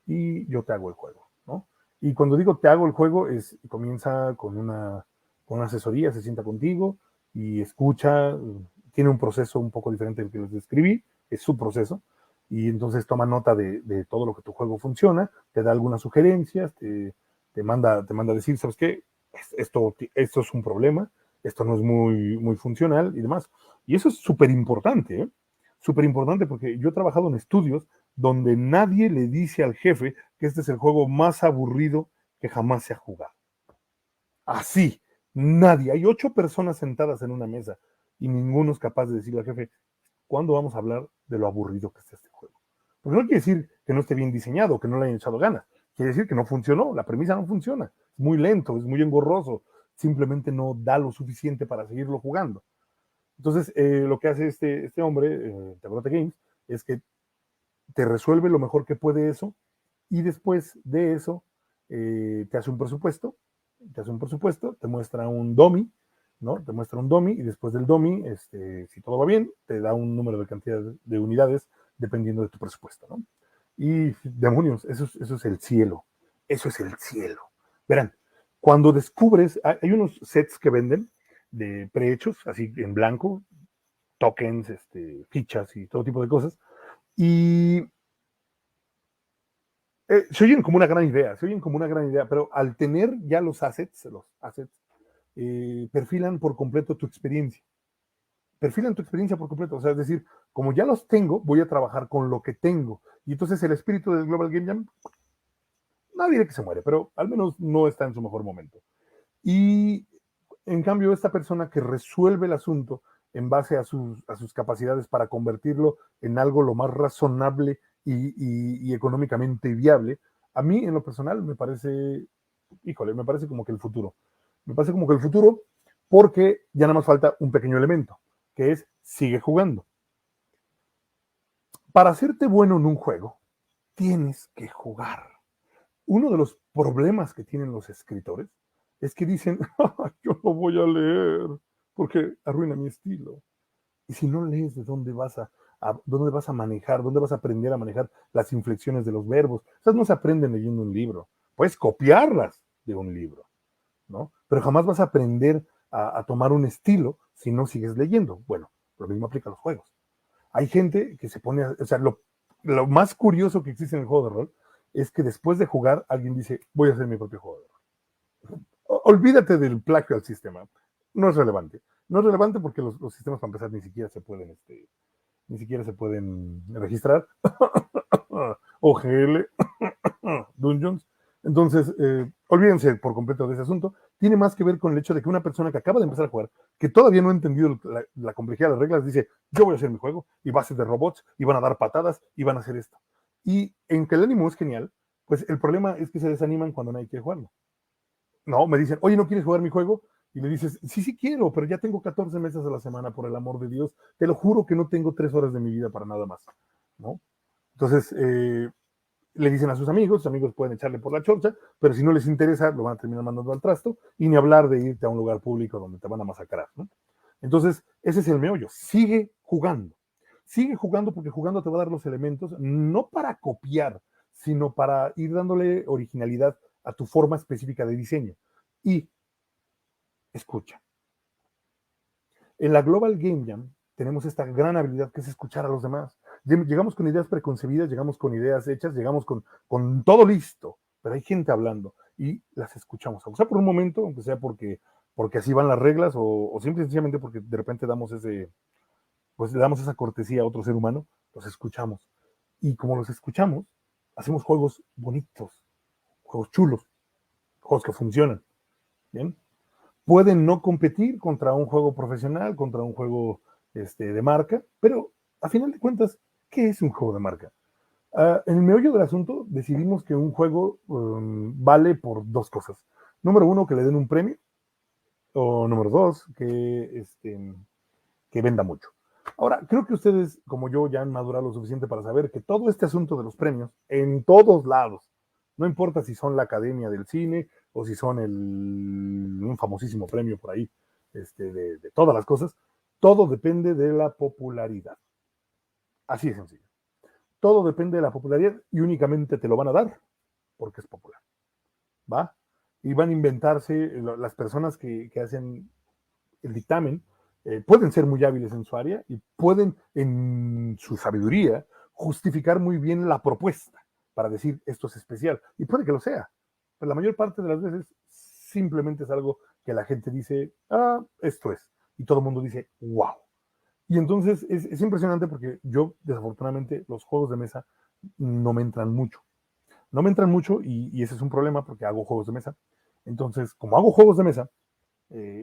y yo te hago el juego, ¿no? Y cuando digo te hago el juego, comienza con una asesoría, se sienta contigo y escucha, tiene un proceso un poco diferente del que les describí, es su proceso, y entonces toma nota de todo lo que tu juego funciona, te da algunas sugerencias, te manda a decir, ¿sabes qué? Esto es un problema, esto no es muy funcional y demás. Y eso es súper importante, ¿eh? Súper importante porque yo he trabajado en estudios donde nadie le dice al jefe que este es el juego más aburrido que jamás se ha jugado. Así, nadie. Hay 8 personas sentadas en una mesa y ninguno es capaz de decirle al jefe, ¿cuándo vamos a hablar de lo aburrido que está este juego? Porque no quiere decir que no esté bien diseñado, que no le hayan echado ganas. Quiere decir que no funcionó, la premisa no funciona. Es muy lento, es muy engorroso. Simplemente no da lo suficiente para seguirlo jugando. Entonces, lo que hace este hombre, Tecolote Games, es que te resuelve lo mejor que puede eso y después de eso te hace un presupuesto, te muestra un dummy, ¿no? Te muestra un dummy y después del dummy, si todo va bien, te da un número de cantidad de unidades dependiendo de tu presupuesto, ¿no? Y demonios, eso es el cielo, eso es el cielo. Verán, cuando descubres, hay unos sets que venden de prehechos, así en blanco, tokens, fichas y todo tipo de cosas, y se oyen como una gran idea, pero al tener ya los assets perfilan por completo tu experiencia. Perfilan tu experiencia por completo, o sea, es decir, como ya los tengo, voy a trabajar con lo que tengo. Y entonces el espíritu del Global Game Jam, no diré que se muere, pero al menos no está en su mejor momento. Y en cambio, esta persona que resuelve el asunto en base a sus capacidades para convertirlo en algo lo más razonable y económicamente viable, a mí en lo personal me parece como que el futuro. Me parece como que el futuro porque ya nada más falta un pequeño elemento, que es sigue jugando. Para hacerte bueno en un juego, tienes que jugar. Uno de los problemas que tienen los escritores es que dicen, yo no voy a leer porque arruina mi estilo. Y si no lees, ¿de dónde vas a manejar, dónde vas a aprender a manejar las inflexiones de los verbos? Esas no se aprenden leyendo un libro. Puedes copiarlas de un libro, ¿no? Pero jamás vas a aprender a tomar un estilo si no sigues leyendo. Bueno, lo mismo aplica a los juegos. Hay gente que se pone, o sea, lo más curioso que existe en el juego de rol es que después de jugar alguien dice, voy a hacer mi propio juego de rol. Olvídate del plagio al sistema. No es relevante. No es relevante porque los sistemas, para empezar, ni siquiera se pueden registrar. OGL, Dungeons. Entonces, olvídense por completo de ese asunto. Tiene más que ver con el hecho de que una persona que acaba de empezar a jugar, que todavía no ha entendido la complejidad de las reglas, dice, yo voy a hacer mi juego, y va a ser de robots, y van a dar patadas, y van a hacer esto. Y en que el ánimo es genial, pues el problema es que se desaniman cuando nadie quiere jugarlo. No, me dicen, oye, ¿no quieres jugar mi juego? Y le dices, sí quiero, pero ya tengo 14 meses a la semana, por el amor de Dios. Te lo juro que no tengo 3 horas de mi vida para nada más, ¿no? Entonces, le dicen a sus amigos pueden echarle por la chorcha, pero si no les interesa, lo van a terminar mandando al trasto, y ni hablar de irte a un lugar público donde te van a masacrar, ¿no? Entonces, ese es el meollo, sigue jugando. sigue jugando porque jugando te va a dar los elementos, no para copiar, sino para ir dándole originalidad a tu forma específica de diseño. Y escucha. En la Global Game Jam tenemos esta gran habilidad que es escuchar a los demás. Llegamos con ideas preconcebidas, llegamos con ideas hechas, llegamos con todo listo, pero hay gente hablando y las escuchamos. O sea, por un momento, aunque sea porque así van las reglas o simple y sencillamente porque de repente pues le damos esa cortesía a otro ser humano, los escuchamos. Y como los escuchamos, hacemos juegos bonitos, juegos chulos, juegos que funcionan. ¿Bien? Pueden no competir contra un juego profesional, contra un juego de marca, pero a final de cuentas, ¿qué es un juego de marca? En el meollo del asunto decidimos que un juego vale por dos cosas. Número uno, que le den un premio, o número dos, que venda mucho. Ahora, creo que ustedes, como yo, ya han madurado lo suficiente para saber que todo este asunto de los premios, en todos lados, no importa si son la Academia del Cine o si son un famosísimo premio por ahí, de todas las cosas, todo depende de la popularidad. Así de sencillo. Todo depende de la popularidad y únicamente te lo van a dar porque es popular. ¿Va? Y van a inventarse, las personas que hacen el dictamen, pueden ser muy hábiles en su área y pueden, en su sabiduría, justificar muy bien la propuesta para decir esto es especial. Y puede que lo sea, pero la mayor parte de las veces simplemente es algo que la gente dice, esto es. Y todo el mundo dice, wow. Y entonces es impresionante porque yo, desafortunadamente, los juegos de mesa no me entran mucho. No me entran mucho y ese es un problema porque hago juegos de mesa. Entonces, como hago juegos de mesa,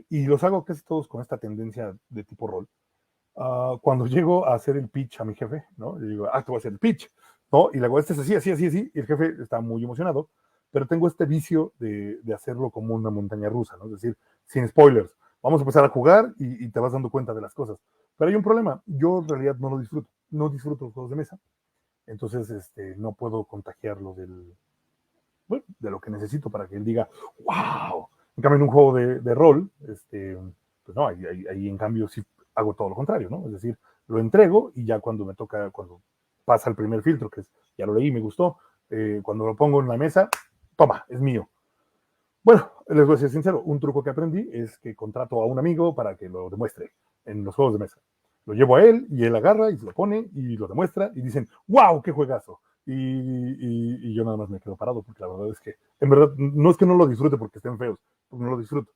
y los hago casi todos con esta tendencia de tipo rol, cuando llego a hacer el pitch a mi jefe, ¿no? Le digo, te voy a hacer el pitch, ¿no? Y le digo, este es así, así, así, así, y el jefe está muy emocionado, pero tengo este vicio de hacerlo como una montaña rusa, ¿no? Es decir, sin spoilers. Vamos a empezar a jugar y te vas dando cuenta de las cosas. Pero hay un problema, yo en realidad no lo disfruto, no disfruto los juegos de mesa, entonces no puedo contagiarlo de lo que necesito para que él diga, wow. En cambio, en un juego de rol, pues no, ahí en cambio sí hago todo lo contrario, ¿no? Es decir, lo entrego y ya cuando me toca, cuando pasa el primer filtro, que es, ya lo leí, me gustó, cuando lo pongo en la mesa, toma, es mío. Bueno, les voy a ser sincero, un truco que aprendí es que contrato a un amigo para que lo demuestre en los juegos de mesa. Lo llevo a él y él agarra y se lo pone y lo demuestra y dicen, wow, qué juegazo. Y yo nada más me quedo parado porque la verdad es que, en verdad, no es que no lo disfrute porque estén feos, porque no lo disfruto.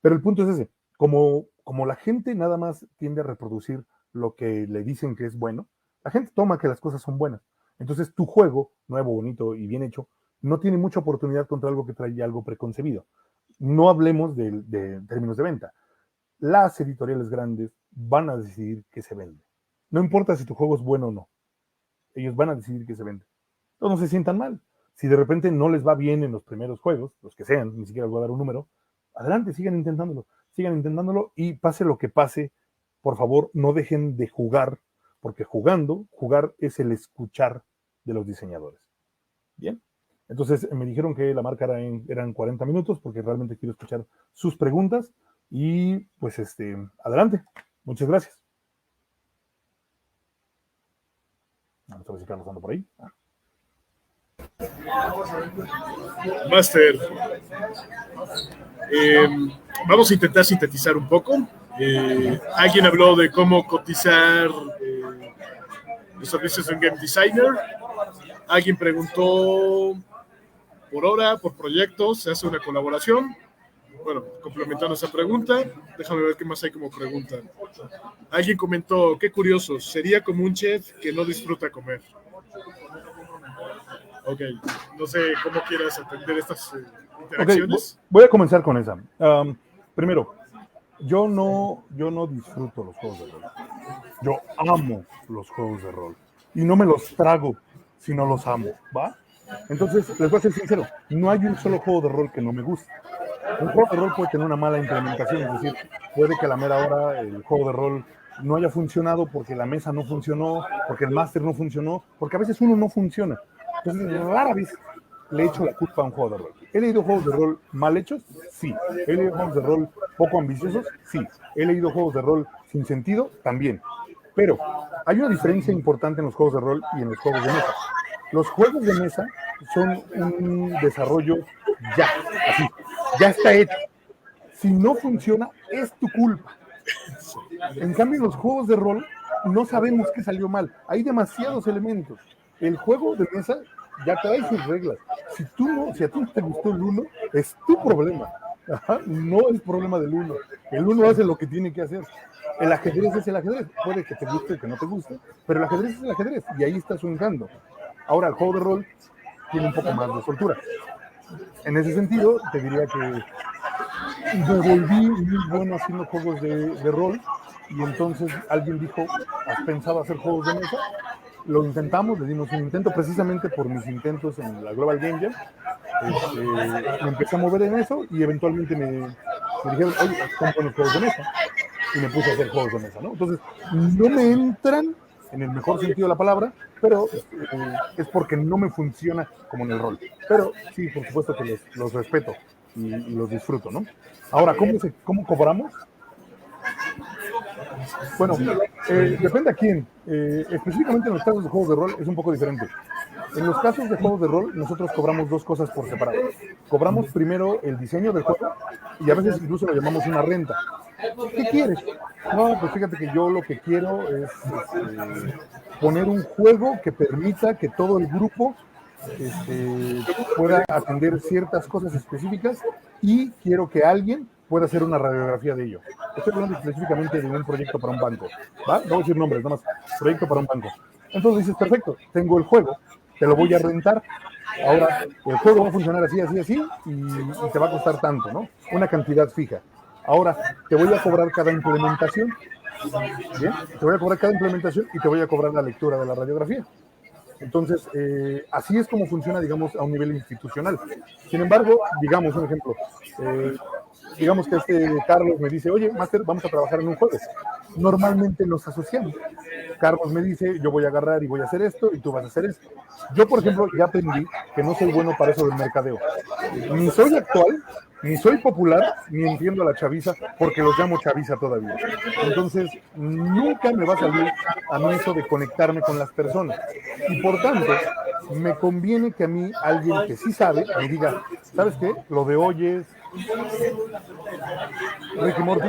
Pero el punto es ese, como la gente nada más tiende a reproducir lo que le dicen que es bueno, la gente toma que las cosas son buenas. Entonces tu juego, nuevo, bonito y bien hecho, no tiene mucha oportunidad contra algo que trae algo preconcebido. No hablemos de términos de venta. Las editoriales grandes van a decidir qué se vende. No importa si tu juego es bueno o no. Ellos van a decidir qué se vende. Entonces no se sientan mal. Si de repente no les va bien en los primeros juegos, los que sean, ni siquiera les voy a dar un número, adelante, sigan intentándolo y pase lo que pase, por favor, no dejen de jugar, porque jugar es el escuchar de los diseñadores. Bien, entonces me dijeron que la marca eran 40 minutos, porque realmente quiero escuchar sus preguntas y pues adelante, muchas gracias. Vamos a ver si Carlos anda por ahí. Master, vamos a intentar sintetizar un poco. Alguien habló de cómo cotizar los servicios de un game designer. Alguien preguntó por hora, por proyectos, se hace una colaboración. Bueno, complementando esa pregunta, déjame ver qué más hay como pregunta. Alguien comentó, qué curioso, sería como un chef que no disfruta comer. Ok, no sé cómo quieras atender estas interacciones. Okay, voy a comenzar con esa. Primero, yo no disfruto los juegos de rol. Yo amo los juegos de rol. Y no me los trago, sino los amo, ¿va? Entonces, les voy a ser sincero, no hay un solo juego de rol que no me guste. Un juego de rol puede tener una mala implementación, es decir, puede que a la mera hora el juego de rol no haya funcionado porque la mesa no funcionó, porque el máster no funcionó, porque a veces uno no funciona. Entonces, rara vez le echo la culpa a un juego de rol. ¿He leído juegos de rol mal hechos? Sí. ¿He leído juegos de rol poco ambiciosos? Sí. ¿He leído juegos de rol sin sentido? También. Pero hay una diferencia importante en los juegos de rol y en los juegos de mesa. Los juegos de mesa son un desarrollo ya, así, ya está hecho. Si no funciona, es tu culpa. En cambio, en los juegos de rol no sabemos qué salió mal. Hay demasiados elementos. El juego de mesa ya trae sus reglas. Si a ti no te gustó el 1, es tu problema. Ajá, no es problema del 1. El 1 hace lo que tiene que hacer. El ajedrez es el ajedrez. Puede que te guste o que no te guste, pero el ajedrez es el ajedrez y ahí está su encanto. Ahora, el juego de rol tiene un poco más de soltura. En ese sentido, te diría que me volví muy bueno haciendo juegos de rol y entonces alguien dijo, ¿has pensado hacer juegos de mesa? Lo intentamos, le dimos un intento precisamente por mis intentos en la Global Game Jam. Me empecé a mover en eso y eventualmente me dijeron, oye, son buenos juegos de mesa, y me puse a hacer juegos de mesa, ¿no? Entonces, no me entran en el mejor sentido de la palabra, pero es porque no me funciona como en el rol. Pero sí, por supuesto que los respeto y los disfruto, ¿no? Ahora, ¿cómo cobramos? Bueno, depende a quién. Específicamente en los casos de juegos de rol es un poco diferente. En los casos de juegos de rol, nosotros cobramos dos cosas por separado. Cobramos primero el diseño del juego y a veces incluso lo llamamos una renta. ¿Qué quieres? No, pues fíjate que yo lo que quiero es poner un juego que permita que todo el grupo pueda atender ciertas cosas específicas y quiero que alguien pueda hacer una radiografía de ello. Estoy hablando específicamente de un proyecto para un banco, ¿va? No voy a decir nombres, nada más, proyecto para un banco. Entonces dices, perfecto, tengo el juego, te lo voy a rentar. Ahora, el juego va a funcionar así, así, así, y te va a costar tanto, ¿no? Una cantidad fija. Ahora, te voy a cobrar cada implementación, ¿bien? Te voy a cobrar cada implementación y te voy a cobrar la lectura de la radiografía. Entonces, así es como funciona, digamos, a un nivel institucional. Sin embargo, digamos, un ejemplo, digamos que Carlos me dice, oye, Master, vamos a trabajar en un juego. Normalmente nos asociamos. Carlos me dice, yo voy a agarrar y voy a hacer esto y tú vas a hacer esto. Yo, por ejemplo, ya aprendí que no soy bueno para eso del mercadeo. Ni soy actual, ni soy popular, ni entiendo a la chaviza, porque los llamo chaviza todavía. Entonces, nunca me va a salir a mí eso de conectarme con las personas. Y por tanto, me conviene que a mí alguien que sí sabe me diga, ¿sabes qué? Lo de hoy es Ricky Morty.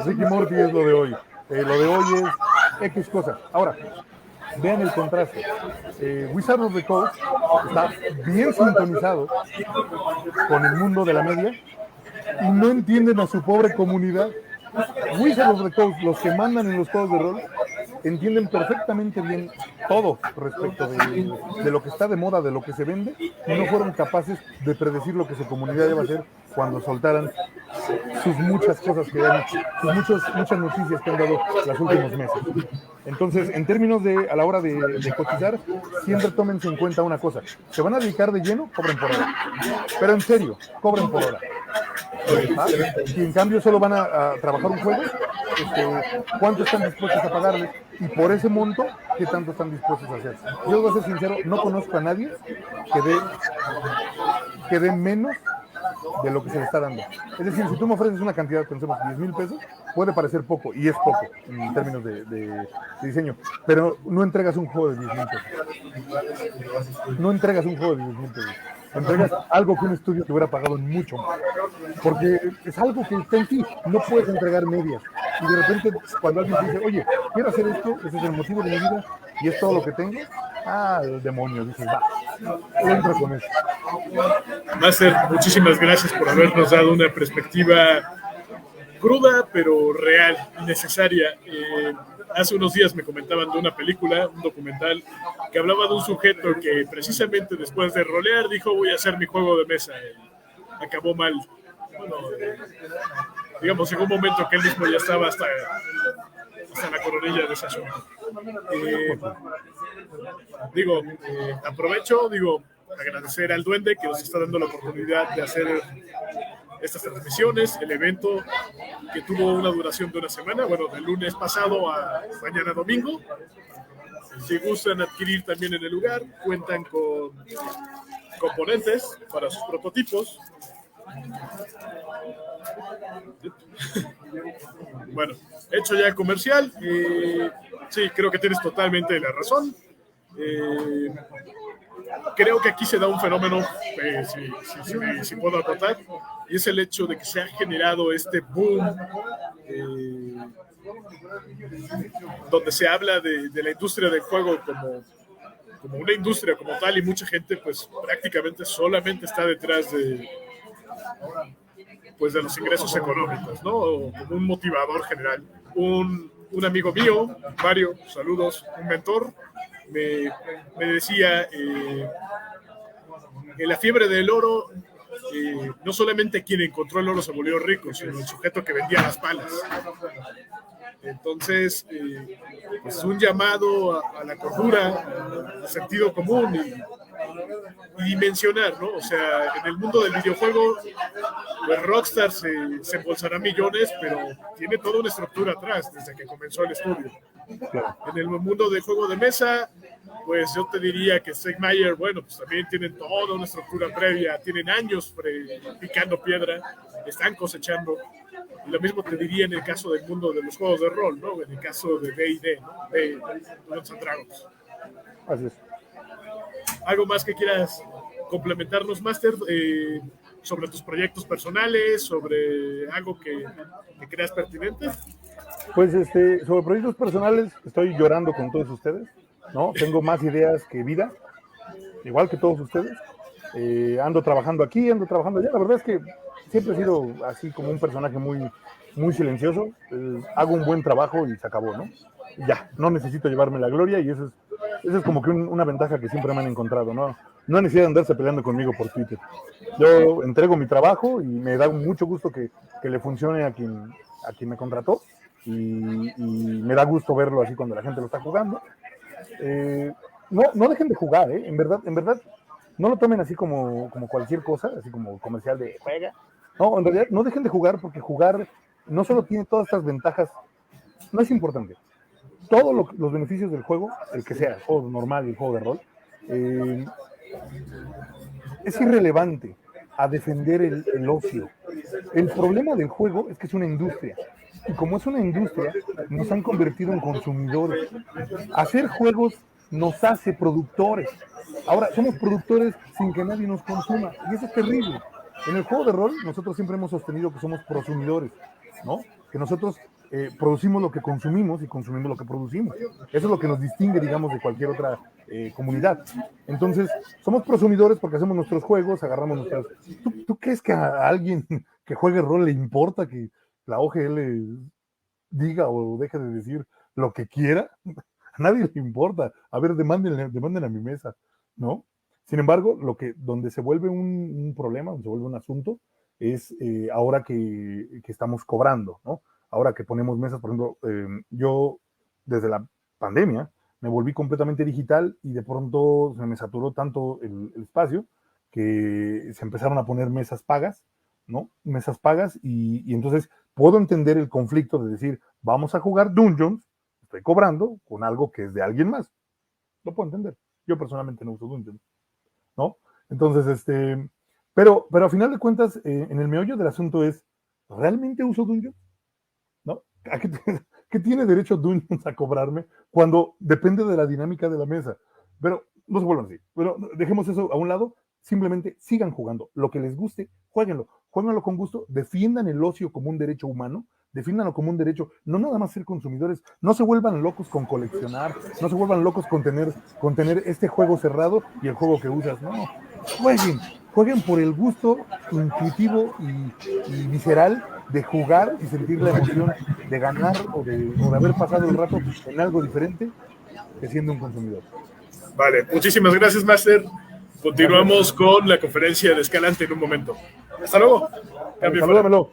Ricky Morty es lo de hoy. Lo de hoy es X cosa. Ahora, vean el contraste. Wizards of the Coast está bien sintonizado con el mundo de la media y no entienden a su pobre comunidad. Wizards of the Coast, los que mandan en los juegos de rol, entienden perfectamente bien todo respecto de lo que está de moda, de lo que se vende, y no fueron capaces de predecir lo que su comunidad iba a hacer cuando soltaran sus muchas cosas que han, muchas noticias que han dado los últimos meses. Entonces, en términos a la hora de cotizar, siempre tómense en cuenta una cosa: se van a dedicar de lleno, cobren por hora. Pero en serio, cobren por hora. ¿Ah? Si en cambio solo van a trabajar un juego, ¿cuánto están dispuestos a pagarles? Y por ese monto, ¿qué tanto están dispuestos a hacer? Yo voy a ser sincero, no conozco a nadie que dé menos de lo que se le está dando. Es decir, si tú me ofreces una cantidad, pensemos, 10,000 pesos, puede parecer poco, y es poco en términos de diseño, pero no entregas un juego de 10,000 pesos. No entregas un juego de 10,000 pesos. Entregas algo que un estudio te hubiera pagado mucho más. Porque es algo que está en ti, no puedes entregar medias. Y de repente, cuando alguien te dice, oye, quiero hacer esto, ese es el motivo de mi vida, y es todo lo que tengo, el demonio, dices, va, entro con eso. Master, muchísimas gracias por habernos dado una perspectiva cruda, pero real y necesaria. Hace unos días me comentaban de una película, un documental, que hablaba de un sujeto que precisamente después de rolear dijo, voy a hacer mi juego de mesa. Y acabó mal. Bueno, digamos, en un momento que él mismo ya estaba hasta la coronilla de ese asunto. Aprovecho, agradecer al Duende que nos está dando la oportunidad de hacer estas transmisiones, el evento que tuvo una duración de una semana, del lunes pasado a mañana domingo. Si gustan adquirir también en el lugar, cuentan con componentes para sus prototipos. Bueno, hecho ya comercial, Sí, creo que tienes totalmente la razón. Creo que aquí se da un fenómeno, si puedo acotar, y es el hecho de que se ha generado este boom donde se habla de la industria del juego como una industria como tal, y mucha gente pues prácticamente solamente está detrás de los ingresos económicos, ¿no? O como un motivador general. Un amigo mío, Mario, saludos, un mentor, me decía en la fiebre del oro, no solamente quien encontró el oro se volvió rico, sino el sujeto que vendía las palas. Entonces, pues un llamado a la cordura, al sentido común y dimensionar, ¿no? O sea, en el mundo del videojuego, pues Rockstar se embolsará millones, pero tiene toda una estructura atrás desde que comenzó el estudio. En el mundo del juego de mesa, pues yo te diría que Stegmaier, bueno, pues también tienen toda una estructura previa, tienen años picando piedra, están cosechando. Y lo mismo te diría en el caso del mundo de los juegos de rol, ¿no? En el caso de D&D, ¿no? De Dungeons & Dragons. Así es. ¿Algo más que quieras complementarnos, Master, sobre tus proyectos personales, sobre algo que creas pertinente? Pues sobre proyectos personales estoy llorando con todos ustedes, ¿no? Tengo más ideas que vida, igual que todos ustedes. Ando trabajando aquí, ando trabajando allá. La verdad es que siempre he sido así como un personaje muy, muy silencioso. Hago un buen trabajo y se acabó, ¿no? Ya, no necesito llevarme la gloria y eso es como que una ventaja que siempre me han encontrado, ¿no? No hay necesidad de andarse peleando conmigo por Twitter. Yo entrego mi trabajo y me da mucho gusto que le funcione a quien me contrató y me da gusto verlo así cuando la gente lo está jugando. No dejen de jugar, ¿eh? En verdad, no lo tomen así como cualquier cosa, así como comercial de juega. No, en realidad no dejen de jugar porque jugar no solo tiene todas estas ventajas, no es importante. Todos los beneficios del juego, el que sea, el juego normal y el juego de rol, es irrelevante a defender el ocio. El problema del juego es que es una industria. Y como es una industria, nos han convertido en consumidores. Hacer juegos nos hace productores. Ahora, somos productores sin que nadie nos consuma. Y eso es terrible. En el juego de rol, nosotros siempre hemos sostenido que somos prosumidores, ¿no? Que nosotros producimos lo que consumimos y consumimos lo que producimos. Eso es lo que nos distingue, digamos, de cualquier otra comunidad. Entonces, somos prosumidores porque hacemos nuestros juegos, agarramos nuestras... ¿Tú crees que a alguien que juegue rol le importa que la OGL diga o deje de decir lo que quiera? A nadie le importa. A ver, demanden a mi mesa, ¿no? Sin embargo, donde se vuelve un problema, donde se vuelve un asunto, es ahora que estamos cobrando, ¿no? Ahora que ponemos mesas, por ejemplo, yo desde la pandemia me volví completamente digital y de pronto se me saturó tanto el espacio que se empezaron a poner mesas pagas, ¿no? Mesas pagas y entonces puedo entender el conflicto de decir, vamos a jugar Dungeons, estoy cobrando con algo que es de alguien más. Lo puedo entender. Yo personalmente no uso Dungeons, ¿no? Entonces, pero a final de cuentas, en el meollo del asunto es, ¿realmente uso Dungeons? ¿No? ¿Qué tiene derecho Dungeons a cobrarme cuando depende de la dinámica de la mesa? Pero no se vuelvan así. Pero dejemos eso a un lado. Simplemente sigan jugando. Lo que les guste, jueguenlo. Jueguenlo con gusto. Defiendan el ocio como un derecho humano. Defiéndanlo como un derecho. No nada más ser consumidores. No se vuelvan locos con coleccionar. No se vuelvan locos con tener este juego cerrado y el juego que usas. No. Jueguen por el gusto intuitivo y visceral de jugar y sentir la emoción de ganar o de haber pasado el rato en algo diferente que siendo un consumidor. Vale, muchísimas gracias, Master. Continuamos con la conferencia de Escalante en un momento. Hasta luego. Salúdamelo.